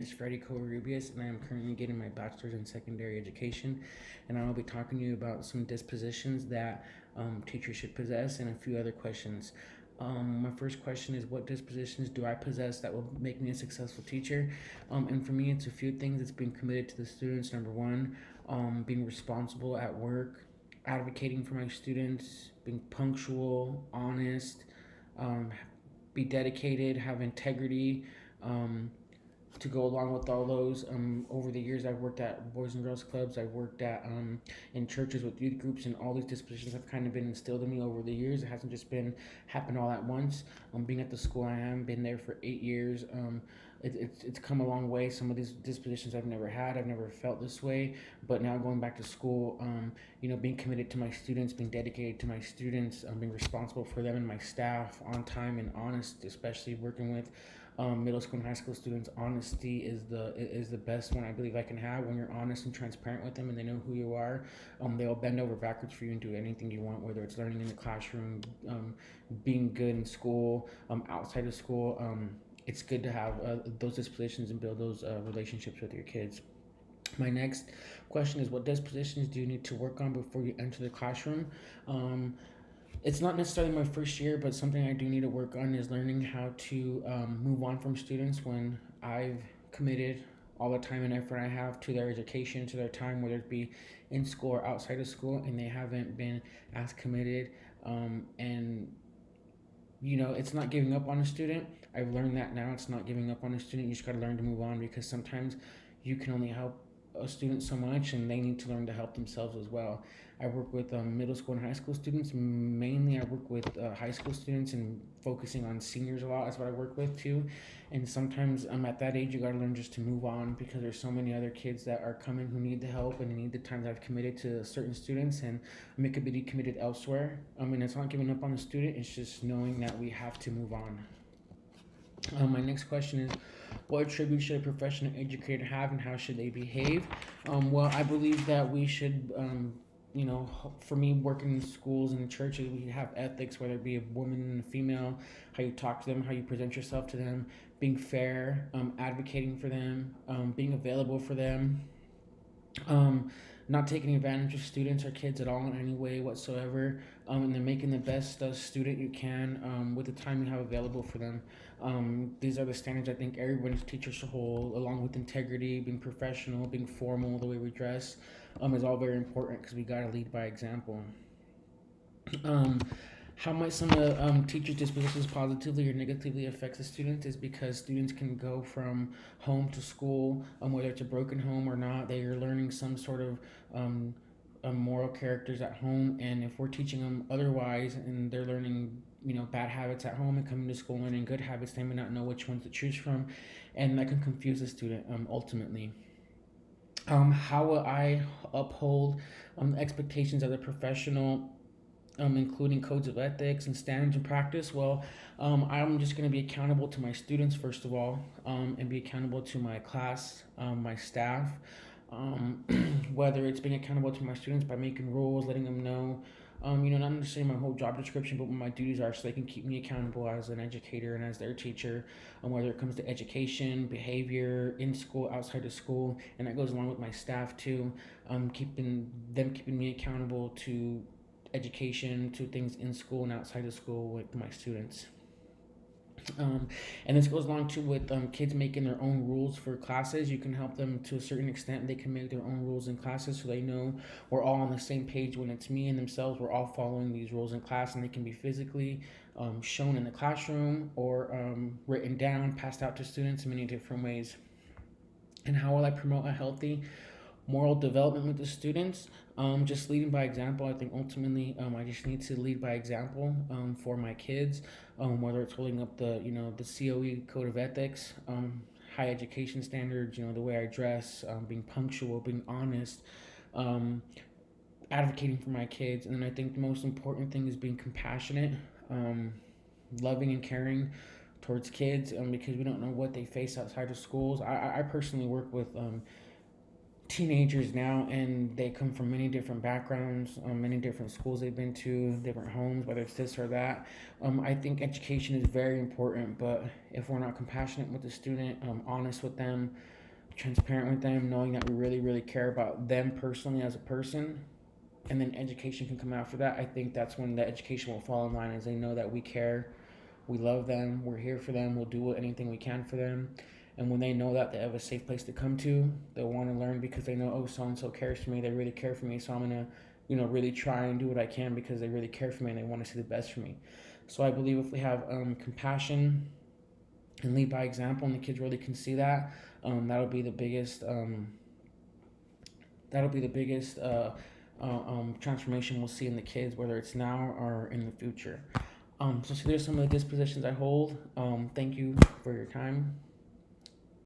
Is Freddie Covarrubias, and I am currently getting my bachelor's in secondary education. And I will be talking to you about some dispositions that teachers should possess and a few other questions. My first question is, what dispositions do I possess that will make me a successful teacher? And for me, it's a few things. It's being committed to the students, number one, being responsible at work, advocating for my students, being punctual, honest, um, be dedicated, have integrity. Um, to go along with all those. Over the years, I've worked at Boys and Girls Clubs. I've worked at in churches with youth groups, and all these dispositions have kind of been instilled in me over the years. It hasn't just been happened all at once. Being at the school I am, been there for 8 years. It's come a long way. Some of these dispositions I've never had. I've never felt this way. But now going back to school, being committed to my students, being dedicated to my students, being responsible for them and my staff, on time and honest, especially working with middle school and high school students. Honesty is the best one I believe I can have. When you're honest and transparent with them and they know who you are, they'll bend over backwards for you and do anything you want, whether it's learning in the classroom, being good in school, outside of school. It's good to have those dispositions and build those relationships with your kids. My next question is, what dispositions do you need to work on before you enter the classroom? Um, it's not necessarily my first year, but something I do need to work on is learning how to move on from students when I've committed all the time and effort I have to their education, to their time, whether it be in school or outside of school, and they haven't been as committed. And it's not giving up on a student. I've learned that now. It's not giving up on a student. You just got to learn to move on, because sometimes you can only help a student so much, and they need to learn to help themselves as well. I work with middle school and high school students. Mainly, I work with high school students and focusing on seniors a lot. That's what I work with too. And sometimes at that age, you got to learn just to move on, because there's so many other kids that are coming who need the help and need the time that I've committed to certain students, and make a be committed elsewhere. And it's not giving up on the student. It's just knowing that we have to move on. My next question is, what attributes should a professional educator have, and how should they behave? Well, I believe that we should, for me, working in schools and churches, we have ethics, whether it be a woman and a female, how you talk to them, how you present yourself to them, being fair, advocating for them, being available for them, um, not taking advantage of students or kids at all in any way whatsoever, and then making the best student you can with the time you have available for them. These are the standards I think everybody's teacher should hold, along with integrity, being professional, being formal, the way we dress, is all very important, because we got to lead by example. Um, how might some of teachers' dispositions positively or negatively affect the students is because students can go from home to school, whether it's a broken home or not. They are learning some sort of moral characters at home, and if we're teaching them otherwise, and they're learning bad habits at home and coming to school learning good habits, they may not know which ones to choose from, and that can confuse the student ultimately. How will I uphold expectations as a professional, including codes of ethics and standards and practice? Well, I'm just going to be accountable to my students, first of all, and be accountable to my class, my staff. Um, Whether it's being accountable to my students by making rules, letting them know, not necessarily my whole job description, but what my duties are, so they can keep me accountable as an educator and as their teacher, whether it comes to education, behavior, in school, outside of school, and that goes along with my staff too, keeping me accountable to education, to things in school and outside of school with my students. Um, and this goes along too with kids making their own rules for classes. You can help them to a certain extent. They can make their own rules in classes, so they know we're all on the same page. When it's me and themselves, we're all following these rules in class, and they can be physically shown in the classroom, or written down, passed out to students in many different ways. And how will I promote a healthy moral development with the students? Just leading by example. I think ultimately, I just need to lead by example for my kids, whether it's holding up the COE code of ethics, high education standards, the way I dress, being punctual, being honest, um, advocating for my kids. And then I think the most important thing is being compassionate, um, loving and caring towards kids, because we don't know what they face outside of schools. I personally work with teenagers now, and they come from many different backgrounds, many different schools they've been to, different homes, whether it's this or that. I think education is very important, but if we're not compassionate with the student, honest with them, transparent with them, knowing that we really, really care about them personally as a person, and then education can come after that, I think that's when the education will fall in line, as they know that we care, we love them, we're here for them, we'll do anything we can for them. And when they know that they have a safe place to come to, they'll want to learn because they know, oh, so and so cares for me, they really care for me, so I'm gonna, really try and do what I can because they really care for me and they want to see the best for me. So I believe if we have compassion and lead by example, and the kids really can see that, that'll be the biggest. That'll be the biggest transformation we'll see in the kids, whether it's now or in the future. So there's some of the dispositions I hold. Thank you for your time.